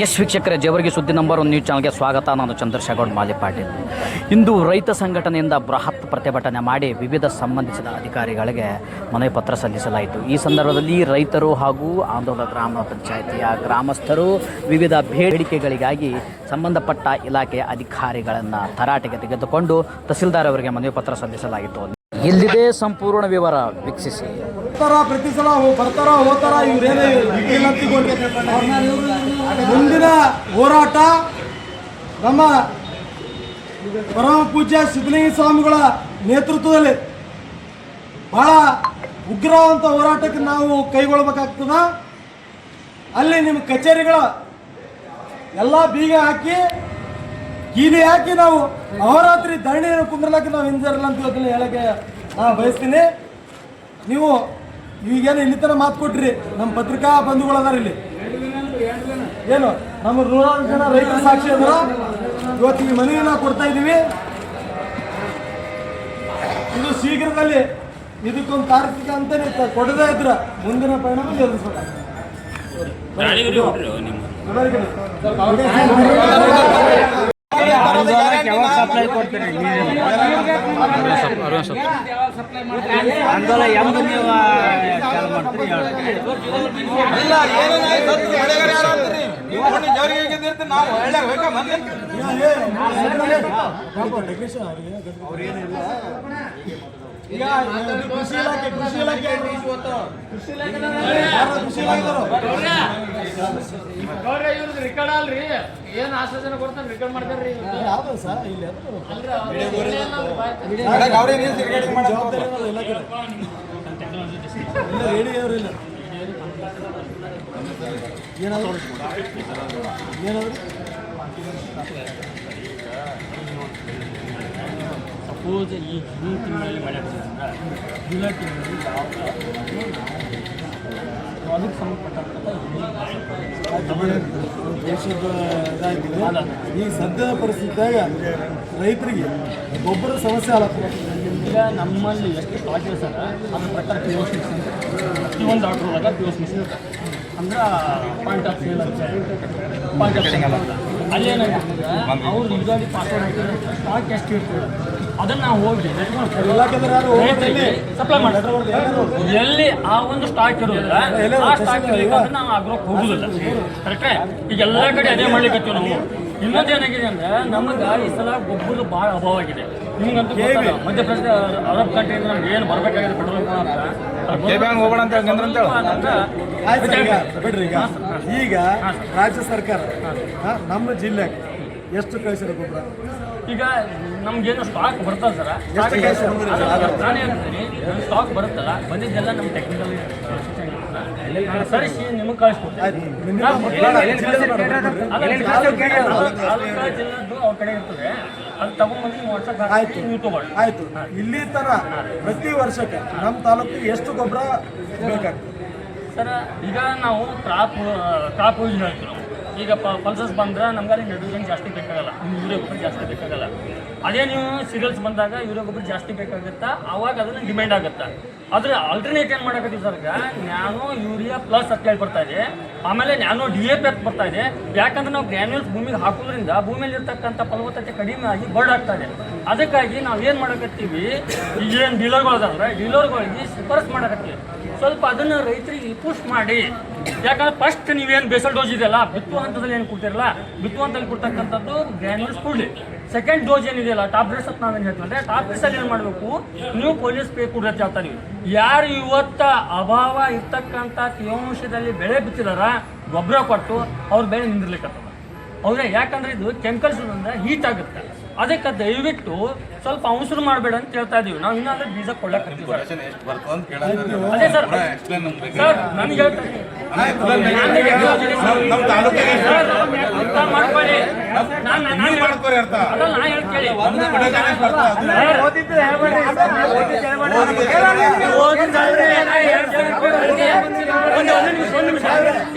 S ವೀಕ್ಷಕರೇ, ಜೇವರ್ಗಿ ಸುದ್ದಿ number 1 news ಚಾನಲ್ಗೆ ಸ್ವಾಗತ. ನಾನು ಚಂದ್ರಶೇಖರ್ ಮಾಲಿ ಪಾಟೀಲ್. ಇಂದು ರೈತ ಸಂಘಟನೆಯಿಂದ ಬೃಹತ್ ಪ್ರತಿಭಟನೆ ಮಾಡಿ ವಿವಿಧ ಸಂಬಂಧಿಸಿದ ಅಧಿಕಾರಿಗಳಿಗೆ ಮನವಿ ಪತ್ರ ಸಲ್ಲಿಸಲಾಯಿತು. ಈ ಸಂದರ್ಭದಲ್ಲಿ ರೈತರು ಹಾಗೂ ಆಂದೋಲನ ಗ್ರಾಮ ಪಂಚಾಯಿತಿಯ ಗ್ರಾಮಸ್ಥರು ವಿವಿಧ ಬೇಡಿಕೆಗಳಿಗಾಗಿ ಸಂಬಂಧಪಟ್ಟ ಇಲಾಖೆಯ ಅಧಿಕಾರಿಗಳನ್ನು ತರಾಟೆಗೆ ತೆಗೆದುಕೊಂಡು ತಹಸೀಲ್ದಾರ್ ಅವರಿಗೆ ಮನವಿ ಪತ್ರ ಸಲ್ಲಿಸಲಾಯಿತು. ಇಲ್ಲಿದೆ ಸಂಪೂರ್ಣ ವಿವರ, ವೀಕ್ಷಿಸಿ. ಪ್ರತಿ ಸಲ ಬರ್ತಾರ ಹೋಗ್ತಾರ, ಇವ್ರೇನೇ ಮುಂದಿನ ಹೋರಾಟ ನಮ್ಮ ಪರಮ ಪೂಜ್ಯ ಸಿದ್ದಲಿಂಗ ಸ್ವಾಮಿಗಳ ನೇತೃತ್ವದಲ್ಲಿ ಬಹಳ ಉಗ್ರವಂತ ಹೋರಾಟಕ್ಕೆ ನಾವು ಕೈಗೊಳ್ಳಬೇಕಾಗ್ತದ. ಅಲ್ಲಿ ನಿಮ್ಮ ಕಚೇರಿಗಳ ಎಲ್ಲ ಬೀಗ ಹಾಕಿ ಕೀಲಿ ಹಾಕಿ ನಾವು ಅಹೋರಾತ್ರಿ ಧರಣಿಯನ್ನು ಕುಂದ್ರಲಕ್ಕೆ ನಾವು ಹಿಂಜರಿಲ್ಲ ಅಂತ ಇವತ್ತಿನ ಹೇಳಕ್ಕೆ ನಾನು ಬಯಸ್ತೀನಿ. ನೀವು ಈಗೇನು ಇಲ್ಲಿ ತನಕ ಮಾತು ಕೊಟ್ರಿ, ನಮ್ಮ ಪತ್ರಿಕಾ ಬಂಧುಗಳದಾರ ಇಲ್ಲಿ ಏನು ನಮ್ಮ 100 ಜನ ರೈತರ ಸಾಕ್ಷಿ ಅಂದ್ರ ಇವತ್ತು ಈ ಮನವಿನ ಕೊಡ್ತಾ ಇದ್ದೀವಿ. ಇದು ಶೀಘ್ರದಲ್ಲಿ ಇದಕ್ಕೊಂದು ತಾರ್ಕಿಕ ಅಂತ ಕೊಡದೇ ಇದ್ರ ಮುಂದಿನ ಪರಿಣಾಮ ಎದುರಿಸಬೇಕು. ಈಗ ಕೃಷಿ ಇಲಾಖೆ ರಿಕಾರ್ಡ್ ಅಲ್ರಿ, ಏನ್ ಆಶ್ವಾಸನ ಕೊಡ್ತಾನೆ ರಿಕಾರ್ಡ್ ಮಾಡ್ತಾರ್ರಿ. ಯಾವ್ದು ಸರ್ ಇಲ್ಲಿ ಹೇಳಿ ಅವ್ರಿಲ್ಲ ಏನಾದ್ರು ಸಪೋಸ್ ಈ ಜೂನ್ ತಿಂಗಳಲ್ಲಿ ಮಳೆ ಬರೋದ್ರಿಂದ ಜುಲೈ ತಿಂಗಳಲ್ಲಿ ಅದಕ್ಕೆ ಸಂಬಂಧಪಟ್ಟಂಥ ದೇಶದ ಇದಾಗಿದೆ. ಈ ಸದ್ಯದ ಪರಿಸ್ಥಿತಿಯಾಗ ರೈತರಿಗೆ ಗೊಬ್ಬರ ಸಮಸ್ಯೆ ಆಗತ್ತೆ. ಈಗ ನಮ್ಮಲ್ಲಿ ಎಷ್ಟು ಸ್ಟಾಕ್ ಇದೆ ಸರ್, ಅದ್ರ ಪ್ರಕಾರ POS ಮಿಷನ್ ಪ್ರತಿಯೊಂದು ಆರ್ಡ್ರ್ ಒಳಗೆ POS ಮಿಷನ್ ಅಂದ್ರೆ ಪಾಯಿಂಟ್ ಆಫ್ ಸೇಲ್ ಅಂತ ಪಾಯಿಂಟ್ ಆಫ್ ಸೇಲ್ ಅಲ್ಲೇನಾಗಿರ್ತದೆ, ಅವ್ರು ಯೂಸಾಗಿ ಪಾಸ್ವರ್ಡ್ ಹಾಕಿದ್ರೆ ಸ್ಟಾಕ್ ಎಷ್ಟು ಇರ್ತದೆ ಅದನ್ನು ನಾವು ಹೋಗಿ ಸಪ್ಲೈ ಮಾಡ್ತೀವಿ. ಎಲ್ಲಿ ಆ ಒಂದು ಸ್ಟಾಕ್ ಇರೋದಿಲ್ಲ ಆ ಸ್ಟಾಕ್ ಅದನ್ನು ನಾವು ಆಗ್ರೋಕ್ಕೆ ಹೋಗುದಿಲ್ಲ. ಕರೆಕ್ಟೇ? ಈಗ ಎಲ್ಲ ಕಡೆ ಅದೇ ಮಾಡ್ಲಿಕ್ಕೆ ನಾವು. ಇನ್ನೊಂದು ಏನಾಗಿದೆ ಅಂದ್ರೆ ನಮಗೆ ಈ ಸಲ ಗೊಬ್ಬರದ ಭಾಳ ಅಭಾವ ಆಗಿದೆ. ನಿಮ್ಗಂತೂ ಮಧ್ಯಪ್ರದೇಶ ಅರಬ್ ಕಂಟ್ರಿಯಿಂದ ನಮ್ಗೆ ಏನು ಬರಬೇಕಾಗಿದೆ ಪೆಟ್ರೋಲ್ ಹೋಗೋಣ ಅಂತ ಬಿಡ್ರಿ. ಈಗ ರಾಜ್ಯ ಸರ್ಕಾರ ನಮ್ಮ ಜಿಲ್ಲೆಗೆ ಎಷ್ಟು ಕಳಿಸಿರೋ ಗೊಬ್ಬರ? ಈಗ ನಮ್ಗೇನು ಸ್ಟಾಕ್ ಬರ್ತಲ್ಲ ಸರ್, ನಾನು ಹೇಳ್ತೀನಿ ಸ್ಟಾಕ್ ಬರುತ್ತಲ್ಲ, ಬಂದಿದ್ದೆಲ್ಲ ನಮ್ಮ ಟೆಕ್ನಿಕಲ್ ಸರಿಸಿ ನಿಮಗೆ ಕಳಿಸ್ಕೊಡ್ತೀನಿ. ಅವ್ರ ಕಡೆ ಇರ್ತದೆ, ಅದು ತಗೊಂಡ್ಬಂದು ನೀವು ವಾಟ್ಸಪ್ ನೀವು ತಗೊಳ್ಳಿ. ಆಯ್ತು. ಇಲ್ಲಿ ತರ ಪ್ರತಿ ವರ್ಷಕ್ಕೆ ನಮ್ಮ ತಾಲೂಕಿಗೆ ಎಷ್ಟು ಗೊಬ್ಬರ ಬೇಕಾಗ್ತದೆ ಸರ್? ಈಗ ನಾವು ಕ್ರಾಪ್ ಯೂಸ್ ಹೇಳ್ತೀವಿ ನಾವು. ಈಗ ಪಲ್ಸಸ್ ಬಂದ್ರೆ ನಮ್ಗೆ ಅಲ್ಲಿ ನೈಟ್ರೋಜನ್ ಜಾಸ್ತಿ ಬೇಕಾಗಲ್ಲ, ಯೂರಿಯಾ ಗೊಬ್ಬರ ಜಾಸ್ತಿ ಬೇಕಾಗಲ್ಲ. ಅದೇ ನೀವು ಸೀರಿಯಲ್ಸ್ ಬಂದಾಗ ಯೂರಿಯಾ ಗೊಬ್ಬರ ಜಾಸ್ತಿ ಬೇಕಾಗುತ್ತಾ, ಆವಾಗ ಅದನ್ನು ಡಿಮ್ಯಾಂಡ್ ಆಗುತ್ತೆ. ಆದರೆ ಆಲ್ಟರ್ನೇಟ್ ಏನು ಮಾಡಕತ್ತೀವಿ ಸರ್, ಈಗ ನ್ಯಾನೋ ಯೂರಿಯಾ ಪ್ಲಸ್ ಅಂತ ಹೇಳಿ ಬರ್ತಾ ಇದೆ, ಆಮೇಲೆ ನ್ಯಾನೋ DAP ಅಂತ ಬರ್ತಾ ಇದೆ. ಯಾಕಂದ್ರೆ ನಾವು ಗ್ರ್ಯಾನ್ಯೂಲ್ಸ್ ಭೂಮಿಗೆ ಹಾಕೋದ್ರಿಂದ ಭೂಮಿಯಲ್ಲಿ ಇರ್ತಕ್ಕಂಥ ಫಲವತ್ತತೆ ಕಡಿಮೆ ಆಗಿ ಬರ್ಡ್ ಆಗ್ತಾ ಇದೆ. ಅದಕ್ಕಾಗಿ ನಾವು ಏನು ಮಾಡಕತ್ತೀವಿ, ಈಗೇನು ಡೀಲರ್ಗಳದಾದ್ರೆ ಡೀಲರ್ಗಳಿಗೆ ಶಿಫಾರಸ್ ಮಾಡಕತ್ತೀವಿ, ಸ್ವಲ್ಪ ಅದನ್ನು ರೈತರಿಗೆ ಪುಷ್ ಮಾಡಿ. ಯಾಕಂದ್ರೆ ಫಸ್ಟ್ ನೀವೇನು ಬೇಸಲ್ ಡೋಸ್ ಇದೆಯಲ್ಲ, ಬಿತ್ತುವ ಹಂತದಲ್ಲಿ ಏನು ಕೊಡ್ತಿರಲ್ಲ, ಬಿತ್ತುವ ಹಂತದಲ್ಲಿ ಕೊಡ್ತಕ್ಕಂಥದ್ದು ಗ್ರ್ಯಾನ್ಯೂಲ್ಸ್ ಕೊಡಲಿ. ಸೆಕೆಂಡ್ ಡೋಸ್ ಏನಿದೆಯಲ್ಲ ಟಾಬ್ಲೆಟ್ಸ್ ಅಂತ ನಾವೇನು ಹೇಳ್ತೀವಿ, ಟಾಬ್ಲೆಟ್ಸಲ್ಲಿ ಏನು ಮಾಡಬೇಕು, ನೀವು ಪೊಲೀಸ್ ಪೇ ಕೊಡ್ರಿ ಹೇಳ್ತಾ ನೀವು. ಯಾರು ಇವತ್ತ ಅಭಾವ ಇರ್ತಕ್ಕಂಥ ತೇವಾಂಶದಲ್ಲಿ ಬೆಳೆ ಬಿತ್ತಿದಾರ ಗೊಬ್ಬರ ಕೊಟ್ಟು ಅವ್ರ ಬೆಳೆ ನಿಂದಿರ್ಲಿಕ್ಕತ್ತದ. ಹೌದಾ? ಯಾಕಂದ್ರೆ ಇದು ಕೆಮಿಕಲ್ಸ್ ಅಂದ್ರೆ ಹೀಟ್ ಆಗುತ್ತೆ. ಅದಕ್ಕೆ ದಯವಿಟ್ಟು ಸ್ವಲ್ಪ ಅವಸರ ಮಾಡಬೇಡ ಅಂತ ಹೇಳ್ತಾ ಇದೀವಿ ನಾವು. ಇನ್ನಾದ್ರೆ ಬೀಜ ಕೊಡ್ಲಕ್ಕೆ ಅದೇ ಸರ್ ಸರ್ ನನಗೆ ಹೇಳ್ತಾರೆ ಮಾಡ್ಕೊಳ್ಳಿ. ಅದಲ್ಲ ನಾ ಹೇಳ್ಕೇಳಿ,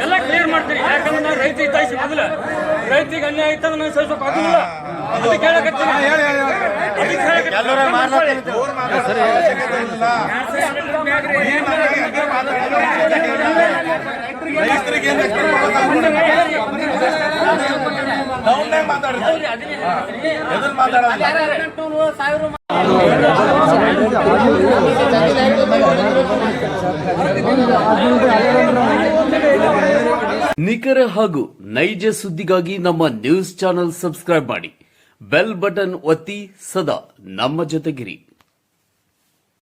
ಎಲ್ಲ ಕ್ಲಿಯರ್ ಮಾಡ್ತೀರಿ. ಯಾಕಂದ್ರೆ ನಾವು ರೈತ ಹಿತೈಷಿ, ಮೊದಲು ರೈತರಿಗೆ ಅನ್ಯಾಯ ಆಯ್ತಂದ್ರೆ ನಾವು ಸಹಿಸೋಕೆ ಆಗುದಿಲ್ಲ. ಅದಕ್ಕೆ ಹೇಳಕತ್ತೀನಿ, ರೈತರಿಗೆ ಹೌದ್ರಿ, ಅದನ್ನೇ ಹೇಳ್ತೀನಿ. ನಿಖರ ಹಾಗೂ ನೈಜ ಸುದ್ದಿಗಾಗಿ ನಮ್ಮ ನ್ಯೂಸ್ ಚಾನೆಲ್ ಸಬ್ಸ್ಕ್ರೈಬ್ ಮಾಡಿ, ಬೆಲ್ ಬಟನ್ ಒತ್ತಿ ಸದಾ ನಮ್ಮ ಜೊತೆಗಿರಿ.